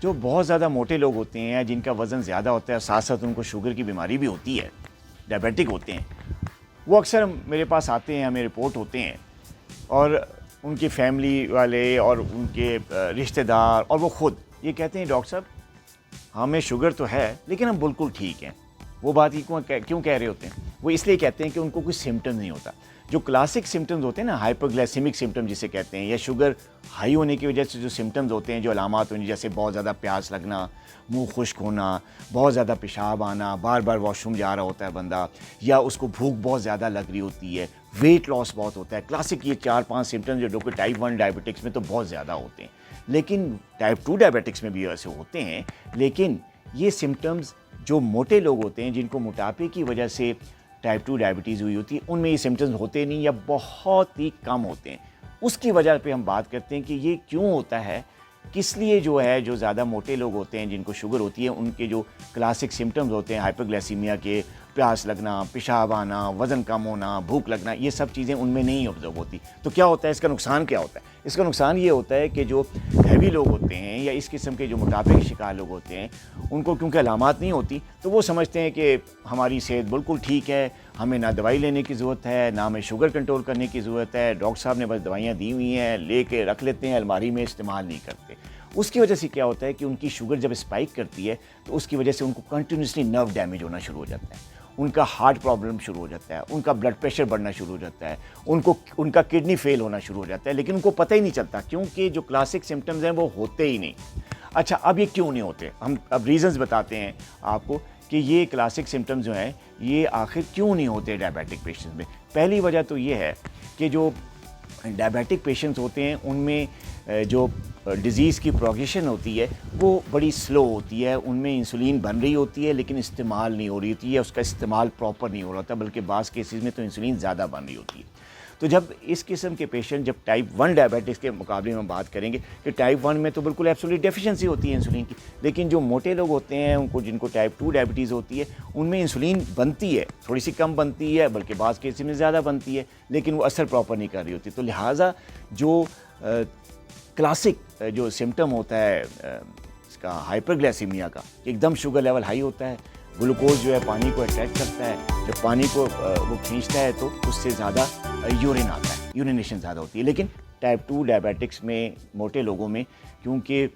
جو بہت زیادہ موٹے لوگ ہوتے ہیں جن کا وزن زیادہ ہوتا ہے ساتھ ساتھ ان کو شوگر کی بیماری بھی ہوتی ہے، ڈائبیٹک ہوتے ہیں، وہ اکثر میرے پاس آتے ہیں، ہمیں رپورٹ ہوتے ہیں، اور ان کی فیملی والے اور ان کے رشتہ دار اور وہ خود یہ کہتے ہیں ڈاکٹر صاحب ہمیں شوگر تو ہے لیکن ہم بالکل ٹھیک ہیں۔ وہ بات ہی کیوں کہہ رہے ہوتے ہیں؟ وہ اس لیے کہتے ہیں کہ ان کو کوئی سمٹم نہیں ہوتا۔ جو کلاسک سمٹمز ہوتے ہیں نا، ہائپر گلائسیمک سمٹم جسے کہتے ہیں، یا شوگر ہائی ہونے کی وجہ سے جو سمٹمز ہوتے ہیں، جو علامات ہونے جیسے بہت زیادہ پیاس لگنا، منہ خشک ہونا، بہت زیادہ پیشاب آنا، بار بار واش روم جا رہا ہوتا ہے بندہ، یا اس کو بھوک بہت زیادہ لگ رہی ہوتی ہے، ویٹ لاس بہت ہوتا ہے، کلاسک یہ 4-5 سمٹمز جو کہ ٹائپ 1 ڈائبٹکس میں تو بہت زیادہ ہوتے ہیں، لیکن ٹائپ 2 ڈائبٹکس میں بھی ایسے ہوتے ہیں۔ لیکن یہ سمٹمز جو موٹے لوگ ہوتے ہیں جن کو موٹاپے کی وجہ سے ٹائپ 2 ڈائبٹیز ہوئی ہوتی ہے، ان میں یہ سمٹمز ہوتے نہیں یا بہت ہی کم ہوتے ہیں۔ اس کی وجہ پہ ہم بات کرتے ہیں کہ یہ کیوں ہوتا ہے، کس لیے جو ہے جو زیادہ موٹے لوگ ہوتے ہیں جن کو شوگر ہوتی ہے ان کے جو کلاسک سمٹمز ہوتے ہیں ہائپر گلائسیمیا کے، پیاس لگنا، پیشاب آنا، وزن کم ہونا، بھوک لگنا، یہ سب چیزیں ان میں نہیں آبزرو ہوتی۔ تو کیا ہوتا ہے، اس کا نقصان کیا ہوتا ہے؟ اس کا نقصان یہ ہوتا ہے کہ جو ہیوی لوگ ہوتے ہیں یا اس قسم کے جو موٹاپے کے شکار لوگ ہوتے ہیں، ان کو کیونکہ علامات نہیں ہوتی تو وہ سمجھتے ہیں کہ ہماری صحت بالکل ٹھیک ہے، ہمیں نہ دوائی لینے کی ضرورت ہے، نہ ہمیں شوگر کنٹرول کرنے کی ضرورت ہے، ڈاکٹر صاحب نے بس دوائیاں دی ہوئی ہیں، لے کے رکھ لیتے ہیں الماری میں، استعمال نہیں کرتے۔ اس کی وجہ سے کیا ہوتا ہے کہ ان کی شوگر جب اسپائک کرتی ہے تو اس کی وجہ سے ان کو کنٹینیوسلی نرو ڈیمیج ہونا شروع ہو جاتا ہے، ان کا ہارٹ پرابلم شروع ہو جاتا ہے، ان کا بلڈ پریشر بڑھنا شروع ہو جاتا ہے، ان کا کڈنی فیل ہونا شروع ہو جاتا ہے، لیکن ان کو پتہ ہی نہیں چلتا کیونکہ جو کلاسک سمٹمز ہیں وہ ہوتے ہی نہیں۔ اچھا، اب یہ کیوں نہیں ہوتے؟ ہم اب ریزنز بتاتے ہیں آپ کو کہ یہ کلاسک سمٹمز جو ہیں یہ آخر کیوں نہیں ہوتے ڈائبیٹک پیشنٹس میں۔ پہلی وجہ تو یہ ہے کہ جو ڈائبیٹک پیشنٹس ہوتے ہیں ان میں جو ڈیزیز کی پروگریشن ہوتی ہے وہ بڑی سلو ہوتی ہے، ان میں انسولین بن رہی ہوتی ہے لیکن استعمال نہیں ہو رہی ہوتی ہے، اس کا استعمال پراپر نہیں ہو رہا ہوتا، بلکہ بعض کیسز میں تو انسولین زیادہ بن رہی ہوتی ہے۔ تو جب اس قسم کے پیشنٹ جب ٹائپ 1 ڈائبیٹکس کے مقابلے میں بات کریں گے کہ ٹائپ 1 میں تو بالکل ایبسولوٹ ڈیفیشنسی ہوتی ہے انسولین کی، لیکن جو موٹے لوگ ہوتے ہیں ان کو جن کو ٹائپ 2 ڈائبٹیز ہوتی ہے ان میں انسولین بنتی ہے، تھوڑی سی کم بنتی ہے، بلکہ بعض کیسز میں زیادہ بنتی ہے، لیکن وہ اثر پراپر نہیں کر رہی ہوتی۔ تو لہٰذا جو کلاسک جو سمٹم ہوتا ہے اس کا ہائپر گلائسیمیا کا، ایک دم شوگر لیول ہائی ہوتا ہے، گلوکوز جو ہے پانی کو اٹریکٹ کرتا ہے، جب پانی کو وہ کھینچتا ہے تو اس سے زیادہ یورین آتا ہے، یورینیشن زیادہ ہوتی ہے۔ لیکن ٹائپ 2 ڈائبیٹکس میں موٹے لوگوں میں کیونکہ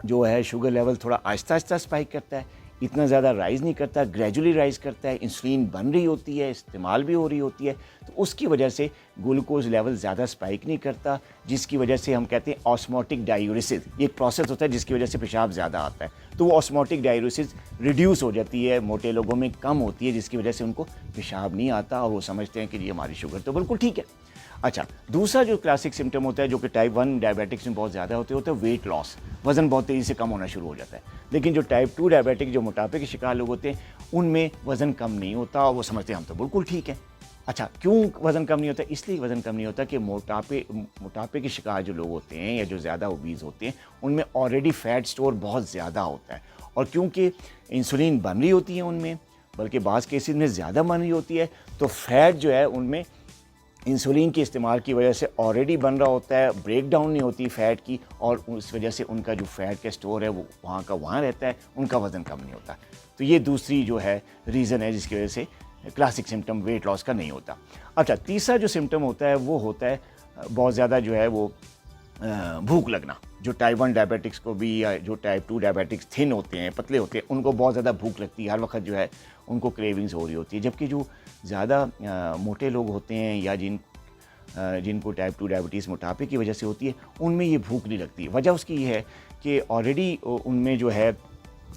جو ہے شوگر لیول تھوڑا آہستہ آہستہ اسپائک کرتا ہے، اتنا زیادہ رائز نہیں کرتا، گریجولی رائز کرتا ہے، انسولین بن رہی ہوتی ہے، استعمال بھی ہو رہی ہوتی ہے، تو اس کی وجہ سے گلوکوز لیول زیادہ اسپائک نہیں کرتا، جس کی وجہ سے ہم کہتے ہیں آسموٹک ڈائیورسس، یہ ایک پروسیس ہوتا ہے جس کی وجہ سے پیشاب زیادہ آتا ہے، تو وہ آسموٹک ڈائیورسس ریڈیوس ہو جاتی ہے، موٹے لوگوں میں کم ہوتی ہے، جس کی وجہ سے ان کو پیشاب نہیں آتا اور وہ سمجھتے ہیں کہ یہ ہماری شوگر تو بالکل ٹھیک ہے۔ اچھا، دوسرا جو کلاسک سمٹم ہوتا ہے جو کہ ٹائپ 1 ڈائبیٹکس میں بہت زیادہ ہوتا ہے ویٹ لاس، وزن بہت تیزی سے کم ہونا شروع ہو جاتا ہے، لیکن جو ٹائپ 2 ڈائبیٹک جو موٹاپے کے شکار لوگ ہوتے ہیں ان میں وزن کم نہیں ہوتا اور وہ سمجھتے ہیں ہم تو بالکل ٹھیک ہیں۔ اچھا، کیوں وزن کم نہیں ہوتا؟ اس لیے وزن کم نہیں ہوتا کہ موٹاپے کے شکار جو لوگ ہوتے ہیں یا جو زیادہ اوبیز ہوتے ہیں ان میں آلریڈی فیٹ سٹور بہت زیادہ ہوتا ہے، اور کیونکہ انسولین بن رہی ہوتی ہے ان میں، بلکہ بعض کیسز میں زیادہ بن رہی ہوتی ہے، تو فیٹ جو ہے ان میں انسولین کے استعمال کی وجہ سے آلریڈی بن رہا ہوتا ہے، بریک ڈاؤن نہیں ہوتی فیٹ کی، اور اس وجہ سے ان کا جو فیٹ کا اسٹور ہے وہ وہاں کا وہاں رہتا ہے، ان کا وزن کم نہیں ہوتا۔ تو یہ دوسری جو ہے ریزن ہے جس کی وجہ سے کلاسک سمٹم ویٹ لاس کا نہیں ہوتا۔ اچھا، تیسرا جو سمٹم ہوتا ہے وہ ہوتا ہے بہت زیادہ جو ہے وہ بھوک لگنا، جو ٹائپ 1 ڈائبیٹکس کو بھی یا جو ٹائپ 2 ڈائبیٹکس تھن ہوتے ہیں، پتلے ہوتے ہیں، ان کو بہت زیادہ بھوک لگتی ہے، ہر وقت جو ہے ان کو کریونگز ہو رہی ہوتی ہے، جبکہ جو زیادہ موٹے لوگ ہوتے ہیں یا جن کو ٹائپ 2 ڈائبٹیز موٹاپے کی وجہ سے ہوتی ہے ان میں یہ بھوک نہیں لگتی۔ وجہ اس کی یہ ہے کہ آلریڈی ان میں جو ہے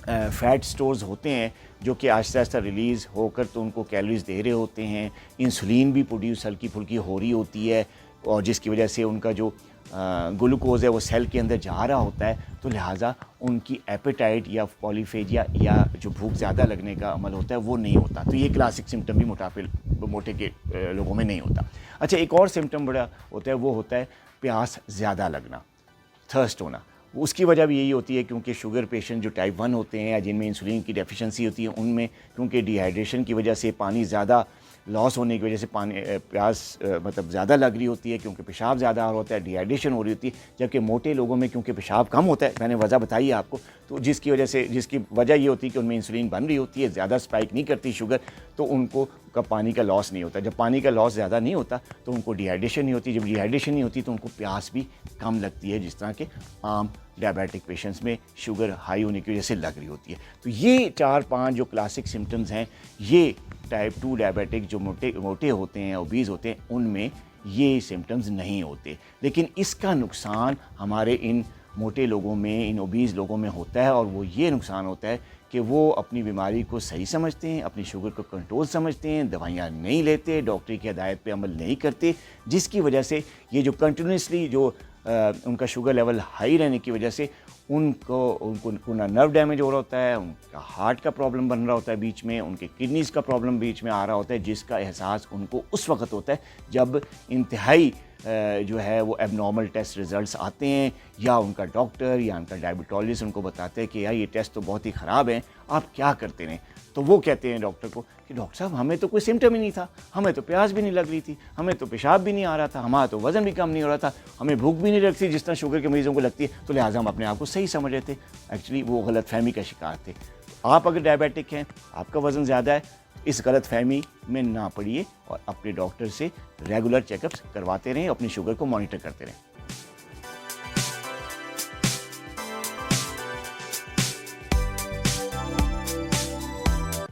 فیٹ سٹورز ہوتے ہیں جو کہ آہستہ آہستہ ریلیز ہو کر تو ان کو کیلوریز دے رہے ہوتے ہیں، انسولین بھی پروڈیوس ہلکی پھلکی ہو رہی ہوتی ہے، اور جس کی وجہ سے ان کا جو گلوکوز ہے وہ سیل کے اندر جا رہا ہوتا ہے، تو لہٰذا ان کی ایپیٹائٹ یا پالیفیجیا یا جو بھوک زیادہ لگنے کا عمل ہوتا ہے وہ نہیں ہوتا۔ تو یہ کلاسک سمٹم بھی موٹے کے لوگوں میں نہیں ہوتا۔ اچھا، ایک اور سمٹم بڑا ہوتا ہے، وہ ہوتا ہے پیاس زیادہ لگنا، تھرسٹ ہونا۔ اس کی وجہ بھی یہی ہوتی ہے کیونکہ شوگر پیشنٹ جو ٹائپ 1 ہوتے ہیں یا جن میں انسولین کی ڈیفیشنسی ہوتی ہے ان میں کیونکہ ڈی ہائیڈریشن کی وجہ سے پانی زیادہ لاس ہونے کی وجہ سے پانی پیاس مطلب زیادہ لگ رہی ہوتی ہے کیونکہ پیشاب زیادہ آ رہا ہوتا ہے، ڈی ہائیڈریشن ہو رہی ہوتی ہے، جبکہ موٹے لوگوں میں کیونکہ پیشاب کم ہوتا ہے، میں نے وجہ بتائی ہے آپ کو، تو جس کی وجہ یہ ہوتی ہے کہ ان میں انسولین بن رہی ہوتی ہے، زیادہ اسپائک نہیں کرتی شوگر، تو ان کو کا پانی کا لاس نہیں ہوتا. جب پانی کا لاس زیادہ نہیں ہوتا تو ان کو ڈی ہائیڈریشن نہیں ہوتی، جب ڈی ہائیڈریشن نہیں ہوتی تو ان کو پیاس بھی کم لگتی ہے، جس طرح کہ عام ڈائبیٹک پیشنٹس میں شوگر ہائی ہونے کی وجہ سے لگ رہی ہوتی ہے. تو یہ 4-5 جو کلاسک سمٹمز ہیں، یہ ٹائپ 2 ڈائبیٹک جو موٹے ہوتے ہیں، اوبیز ہوتے ہیں، ان میں یہ سمٹمز نہیں ہوتے. لیکن اس کا نقصان ہمارے ان موٹے لوگوں میں، ان اوبیز لوگوں میں ہوتا ہے، اور وہ یہ نقصان ہوتا ہے کہ وہ اپنی بیماری کو صحیح سمجھتے ہیں، اپنی شوگر کو کنٹرول سمجھتے ہیں، دوائیاں نہیں لیتے، ڈاکٹر کی ہدایت پہ عمل نہیں کرتے، جس کی وجہ سے یہ جو کنٹینیوسلی جو ان کا شوگر لیول ہائی رہنے کی وجہ سے ان کو نہ نرو ڈیمیج ہو رہا ہوتا ہے، ان کا ہارٹ کا پرابلم بن رہا ہوتا ہے بیچ میں، ان کے کڈنیز کا پرابلم بیچ میں آ رہا ہوتا ہے، جس کا احساس ان کو اس وقت ہوتا ہے جب انتہائی جو ہے وہ ایب نارمل ٹیسٹ ریزلٹس آتے ہیں، یا ان کا ڈاکٹر یا ان کا ڈائبٹالوجسٹ ان کو بتاتے ہیں کہ یار یہ ٹیسٹ تو بہت ہی خراب ہیں، آپ کیا کرتے رہیں. تو وہ کہتے ہیں ڈاکٹر کو کہ ڈاکٹر صاحب ہمیں تو کوئی سمٹم ہی نہیں تھا، ہمیں تو پیاس بھی نہیں لگ رہی تھی، ہمیں تو پیشاب بھی نہیں آ رہا تھا، ہمارا تو وزن بھی کم نہیں ہو رہا تھا، ہمیں بھوک بھی نہیں لگتی جس طرح شوگر کے مریضوں کو لگتی ہے، تو لہٰذا ہم اپنے آپ کو صحیح سمجھ رہے تھے. ایکچولی وہ غلط فہمی کا شکار تھے. آپ اگر ڈائبیٹک ہیں، آپ کا وزن زیادہ ہے، اس غلط فہمی میں نہ پڑیے اور اپنے ڈاکٹر سے ریگولر چیک اپس کرواتے رہیں، اپنی شوگر کو مانیٹر کرتے رہیں.